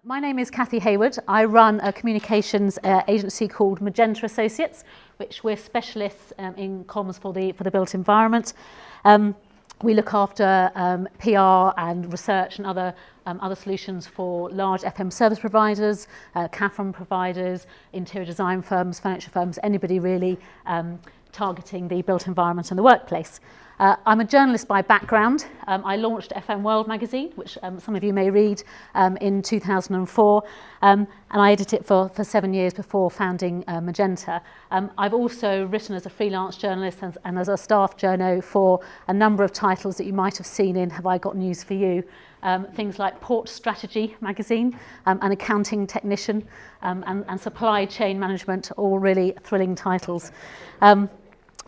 My name is Cathy Hayward. I run a communications agency called Magenta Associates, which we're specialists in comms for the built environment. We look after PR and research and other solutions for large FM service providers, CAFM providers, interior design firms, furniture firms, anybody really targeting the built environment and the workplace. I'm a journalist by background. I launched FM World magazine, which some of you may read, in 2004, and I edited it for 7 years before founding Magenta. I've also written as a freelance journalist and as a staff journo for a number of titles that you might have seen in Have I Got News For You? Things like Port Strategy magazine, an accounting technician, and supply chain management, all really thrilling titles.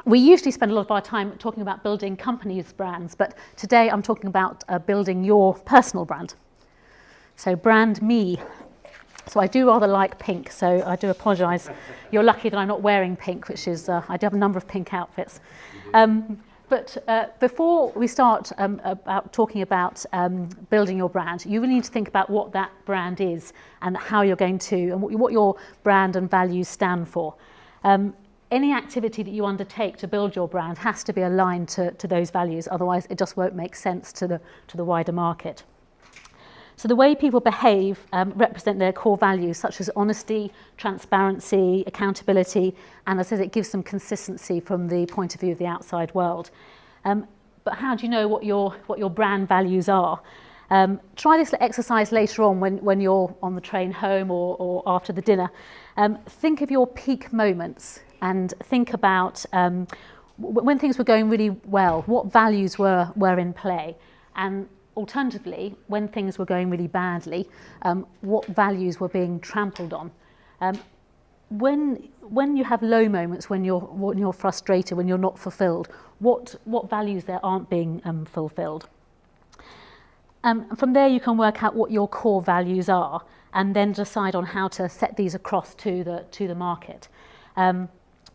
We usually spend a lot of our time talking about building companies' brands, but today I'm talking about building your personal brand. So brand me. So I do rather like pink, so I do apologise. You're lucky that I'm not wearing pink, which is, I do have a number of pink outfits. But before we start about talking about building your brand, you really need to think about what that brand is and how you're going to, and what your brand and values stand for. Any activity that you undertake to build your brand has to be aligned to those values, otherwise it just won't make sense to the wider market. So the way people behave represent their core values, such as honesty, transparency, accountability, and as I said, it gives some consistency from the point of view of the outside world. But how do you know what your brand values are? Try this exercise later on when you're on the train home or after the dinner. Think of your peak moments and think about when things were going really well, what values were in play, and alternatively, when things were going really badly, what values were being trampled on. When you have low moments, when you're frustrated, when you're not fulfilled, what values there aren't being fulfilled. From there you can work out what your core values are and then decide on how to set these across to the market.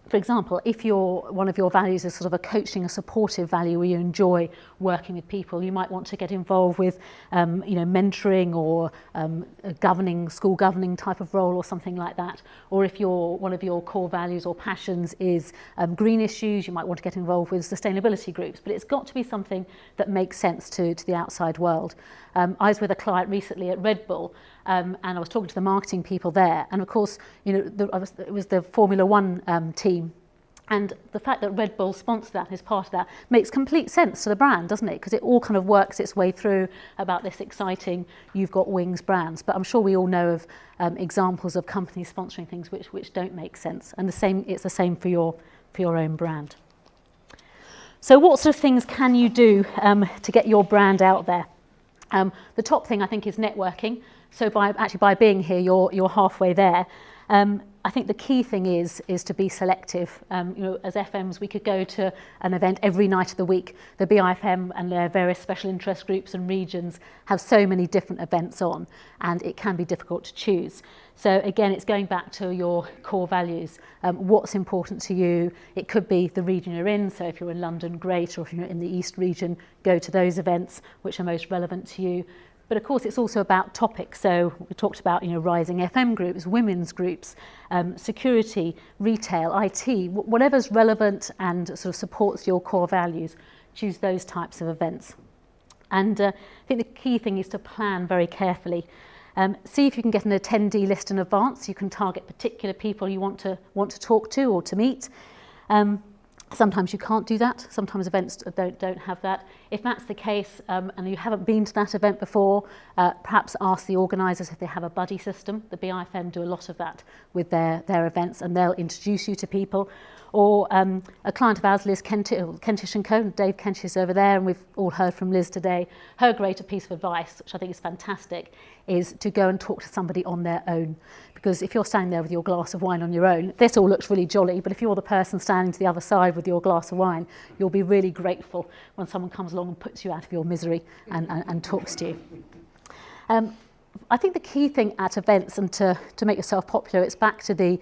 For example, if one of your values is sort of a coaching, a supportive value where you enjoy working with people, you might want to get involved with mentoring or a school governing type of role or something like that. Or if one of your core values or passions is green issues, you might want to get involved with sustainability groups. But it's got to be something that makes sense to the outside world. I was with a client recently at Red Bull, and I was talking to the marketing people there, and of course, it was the Formula One team, and the fact that Red Bull sponsored that and is part of that makes complete sense to the brand, doesn't it? Because it all kind of works its way through about this exciting "You've Got Wings" brands. But I'm sure we all know of examples of companies sponsoring things which don't make sense, and it's the same for your own brand. So, what sort of things can you do to get your brand out there? The top thing I think is networking. So by being here, you're halfway there. I think the key thing is to be selective. As FMs, we could go to an event every night of the week. The BIFM and their various special interest groups and regions have so many different events on, and it can be difficult to choose. So again, it's going back to your core values. What's important to you? It could be the region you're in. So if you're in London, great. Or if you're in the East region, go to those events which are most relevant to you. But of course, it's also about topics. So we talked about, rising FM groups, women's groups, security, retail, IT, whatever's relevant and sort of supports your core values. Choose those types of events. And I think the key thing is to plan very carefully. See if you can get an attendee list in advance. You can target particular people you want to talk to or to meet. Sometimes you can't do that. Sometimes events don't have that. If that's the case and you haven't been to that event before, perhaps ask the organisers if they have a buddy system. The BIFM do a lot of that with their events, and they'll introduce you to people. Or a client of ours, Liz Kentish & Co, Dave Kentish is over there, and we've all heard from Liz today. Her greater piece of advice, which I think is fantastic, is to go and talk to somebody on their own. Because if you're standing there with your glass of wine on your own, this all looks really jolly, but if you're the person standing to the other side with your glass of wine, you'll be really grateful when someone comes along and puts you out of your misery and talks to you. I think the key thing at events and to make yourself popular, it's back to the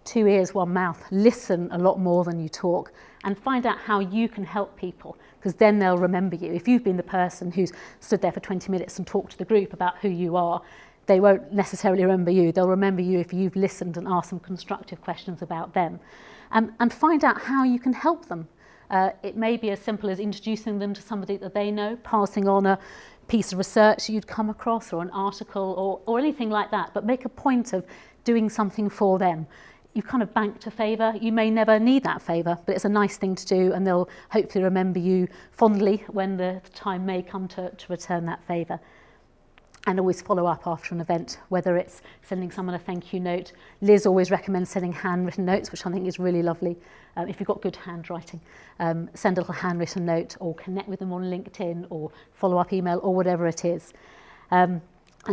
2 ears, 1 mouth. Listen a lot more than you talk and find out how you can help people, because then they'll remember you. If you've been the person who's stood there for 20 minutes and talked to the group about who you are, they won't necessarily remember you. They'll remember you if you've listened and asked some constructive questions about them. And find out how you can help them. It may be as simple as introducing them to somebody that they know, passing on a piece of research you'd come across or an article or anything like that, but make a point of doing something for them. You've kind of banked a favour. You may never need that favour, but it's a nice thing to do, and they'll hopefully remember you fondly when the time may come to return that favour. And always follow up after an event, whether it's sending someone a thank you note. Liz always recommends sending handwritten notes, which I think is really lovely. If you've got good handwriting, send a little handwritten note or connect with them on LinkedIn or follow up email or whatever it is. And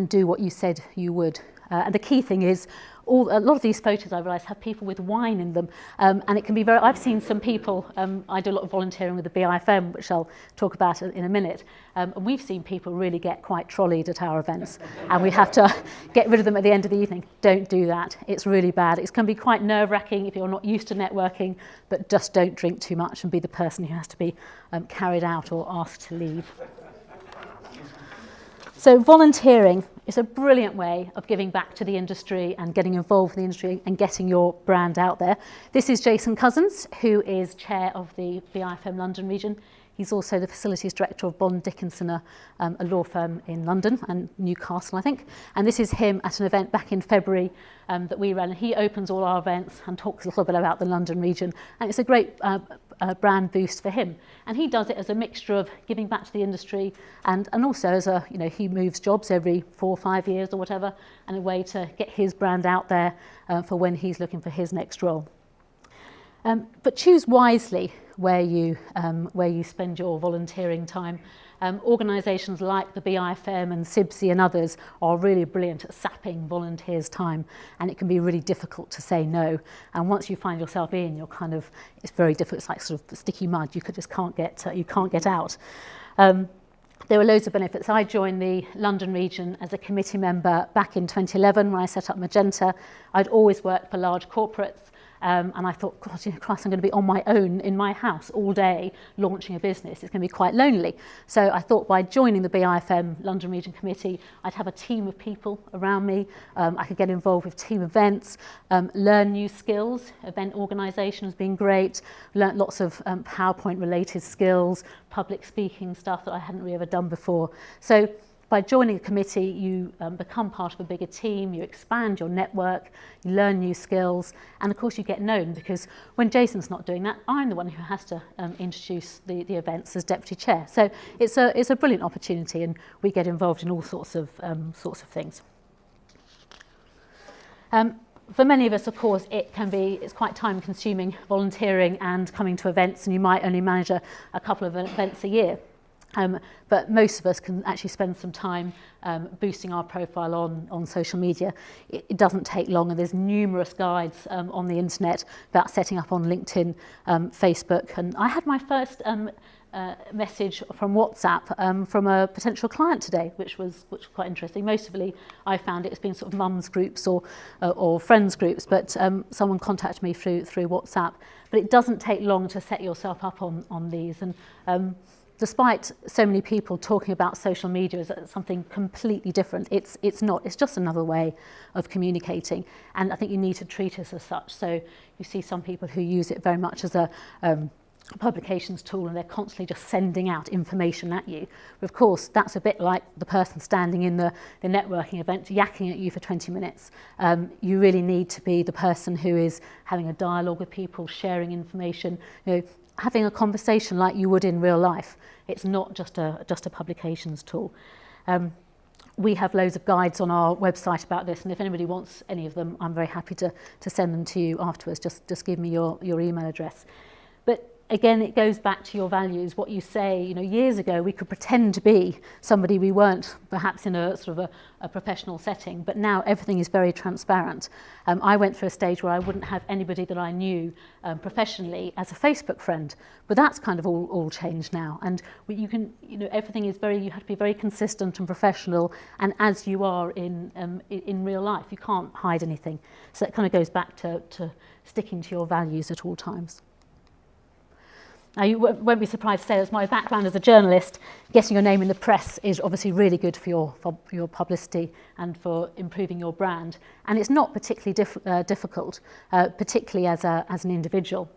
do what you said you would. And the key thing is, a lot of these photos I realise have people with wine in them, and it can be very. I've seen some people. I do a lot of volunteering with the BIFM, which I'll talk about in a minute, and we've seen people really get quite trolleyed at our events, and we have to get rid of them at the end of the evening. Don't do that. It's really bad. It can be quite nerve-wracking if you're not used to networking, but just don't drink too much and be the person who has to be carried out or asked to leave. So volunteering is a brilliant way of giving back to the industry and getting involved in the industry and getting your brand out there. This is Jason Cousins, who is chair of the BIFM London region. He's also the facilities director of Bond Dickinson, a law firm in London and Newcastle, I think. And this is him at an event back in February that we ran. He opens all our events and talks a little bit about the London region. And it's a great brand boost for him. And he does it as a mixture of giving back to the industry and also as a, he moves jobs every 4 or 5 years or whatever, and a way to get his brand out there for when he's looking for his next role. But choose wisely where you spend your volunteering time. Organisations like the BIFM and CIBSE and others are really brilliant at sapping volunteers' time, and it can be really difficult to say no. And once you find yourself in, it's very difficult. It's like sort of sticky mud. You can't get out. There were loads of benefits. I joined the London region as a committee member back in 2011 when I set up Magenta. I'd always worked for large corporates. And I thought, God, Christ, I'm going to be on my own in my house all day launching a business. It's going to be quite lonely. So I thought by joining the BIFM London Region Committee, I'd have a team of people around me. I could get involved with team events, learn new skills. Event organisation has been great. Learnt lots of PowerPoint-related skills, public speaking stuff that I hadn't really ever done before. So by joining a committee, you become part of a bigger team, you expand your network, you learn new skills, and of course you get known, because when Jason's not doing that, I'm the one who has to introduce the events as deputy chair. So it's a brilliant opportunity, and we get involved in all sorts of things. For many of us, of course, it's quite time-consuming, volunteering and coming to events, and you might only manage a couple of events a year. But most of us can actually spend some time boosting our profile on social media. It doesn't take long, and there's numerous guides on the internet about setting up on LinkedIn, Facebook. And I had my first message from WhatsApp from a potential client today, which was quite interesting. Mostly I found it's been sort of mums groups or friends groups, but someone contacted me through WhatsApp. But it doesn't take long to set yourself up on these. And despite so many people talking about social media as something completely different, it's not. It's just another way of communicating, and I think you need to treat it as such. So you see some people who use it very much as a publications tool, and they're constantly just sending out information at you. But of course, that's a bit like the person standing in the networking event yakking at you for 20 minutes. You really need to be the person who is having a dialogue with people, sharing information, having a conversation like you would in real life. It's not just a publications tool. We have loads of guides on our website about this, and if anybody wants any of them, I'm very happy to send them to you afterwards. Just give me your email address. But again, it goes back to your values, what you say. Years ago, we could pretend to be somebody we weren't, perhaps in a sort of a professional setting, but now everything is very transparent. I went through a stage where I wouldn't have anybody that I knew professionally as a Facebook friend, but that's kind of all changed now. And you can, everything is you have to be very consistent and professional, and as you are in real life, you can't hide anything. So that kind of goes back to sticking to your values at all times. Now, you won't be surprised to say, as my background as a journalist, getting your name in the press is obviously really good for your publicity and for improving your brand. And it's not particularly difficult, particularly as an individual.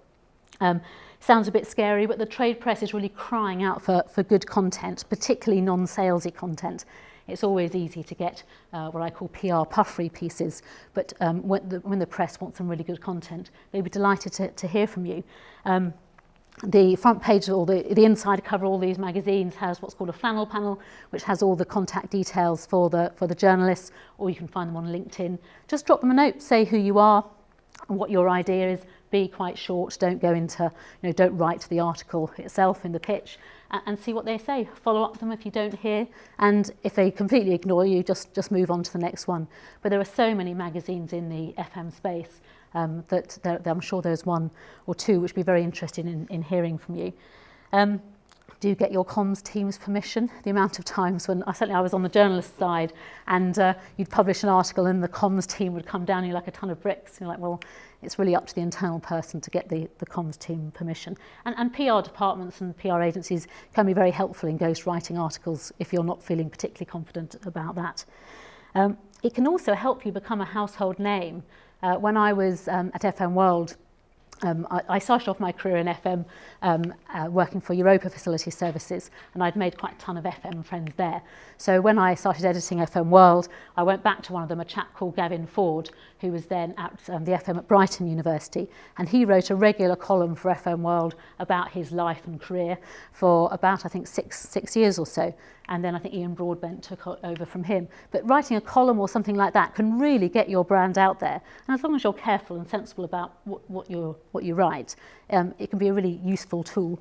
Sounds a bit scary, but the trade press is really crying out for good content, particularly non-salesy content. It's always easy to get what I call PR puffery pieces, but when the press wants some really good content, they'd be delighted to hear from you. The front page or the inside cover of all these magazines has what's called a flannel panel, which has all the contact details for the journalists, or you can find them on LinkedIn. Just drop them a note, say who you are and what your idea is. Be quite short, don't go into, don't write the article itself in the pitch, and see what they say. Follow up them if you don't hear, and if they completely ignore you, just move on to the next one. But there are so many magazines in the FM space that I'm sure there's one or two which would be very interested in hearing from you. Do get your comms team's permission. The amount of times when certainly I was on the journalist side and you'd publish an article and the comms team would come down you like a ton of bricks. You're like, well, it's really up to the internal person to get the comms team permission. And PR departments and PR agencies can be very helpful in ghostwriting articles if you're not feeling particularly confident about that. It can also help you become a household name. When I was at FM World, I started off my career in FM working for Europa Facility Services, and I'd made quite a ton of FM friends there. So when I started editing FM World, I went back to one of them, a chap called Gavin Ford, who was then at the FM at Brighton University, and he wrote a regular column for FM World about his life and career for about, I think, six years or so. And then I think Ian Broadbent took over from him. But writing a column or something like that can really get your brand out there. And as long as you're careful and sensible about what you write, it can be a really useful tool.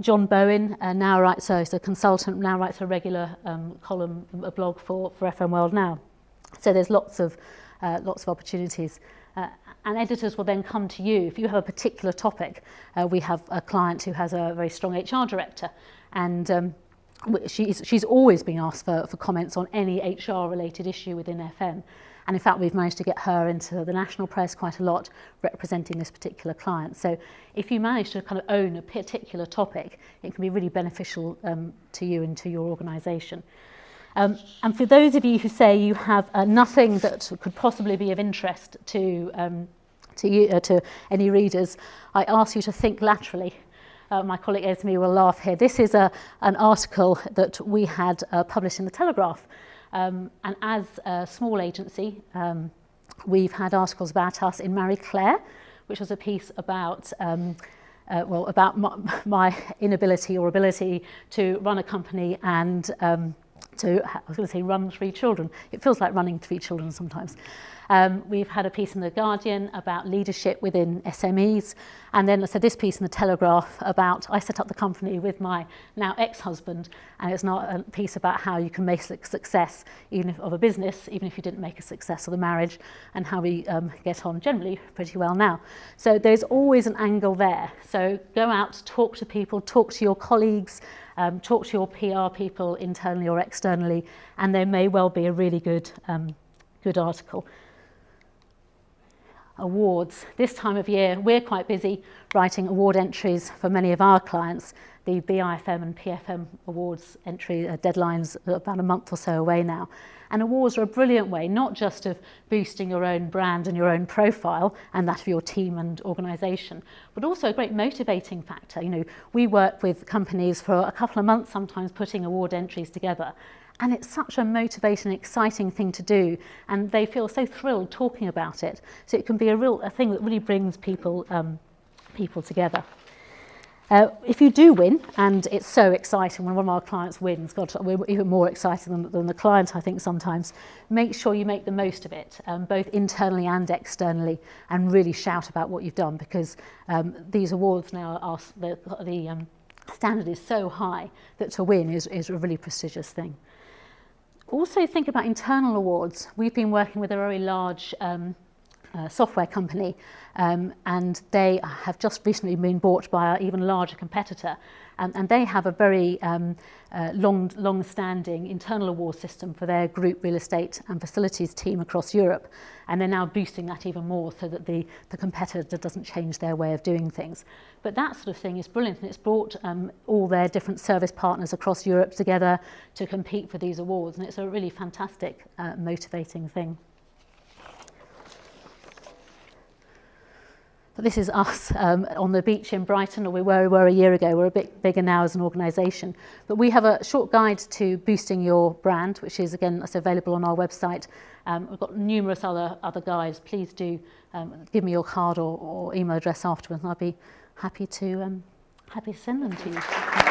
John Bowen now writes, so he's a consultant, now writes a regular column, a blog for FM World now. So there's lots of opportunities. And editors will then come to you. If you have a particular topic, we have a client who has a very strong HR director, and she's always been asked for comments on any HR related issue within FM, and in fact we've managed to get her into the national press quite a lot representing this particular client. So if you manage to kind of own a particular topic, it can be really beneficial to you and to your organisation. And for those of you who say you have nothing that could possibly be of interest to any readers, I ask you to think laterally. My colleague Esme will laugh here. This is an article that we had published in the Telegraph. And as a small agency, we've had articles about us in Marie Claire, which was a piece about about my inability or ability to run a company and run 3 children. It feels like running 3 children sometimes. We've had a piece in The Guardian about leadership within SMEs, and then this piece in The Telegraph about I set up the company with my now ex-husband, and it's not a piece about how you can make success of a business, even if you didn't make a success of the marriage, and how we get on generally pretty well now. So there's always an angle there. So go out, talk to people, talk to your colleagues, talk to your PR people internally or externally, and there may well be a really good article. Awards. This time of year, we're quite busy writing award entries for many of our clients. The BIFM and PFM awards entry deadlines are about a month or so away now. And awards are a brilliant way, not just of boosting your own brand and your own profile and that of your team and organisation, but also a great motivating factor. We work with companies for a couple of months, sometimes putting award entries together. And it's such a motivating, exciting thing to do, and they feel so thrilled talking about it. So it can be a thing that really brings people together. If you do win, and it's so exciting when one of our clients wins, God, we're even more excited than the client, I think, sometimes, make sure you make the most of it, both internally and externally, and really shout about what you've done, because these awards now are the standard is so high that to win is a really prestigious thing. Also think about internal awards. We've been working with a very large software company, and they have just recently been bought by an even larger competitor, and they have a very long-standing internal award system for their group real estate and facilities team across Europe, and they're now boosting that even more so that the competitor doesn't change their way of doing things. But that sort of thing is brilliant, and it's brought all their different service partners across Europe together to compete for these awards, and it's a really fantastic, motivating thing. So this is us on the beach in Brighton, or we were a year ago. We're a bit bigger now as an organisation. But we have a short guide to boosting your brand, which is, again, that's available on our website. We've got numerous other guides. Please do give me your card or email address afterwards, and I'll be happy to send them to you.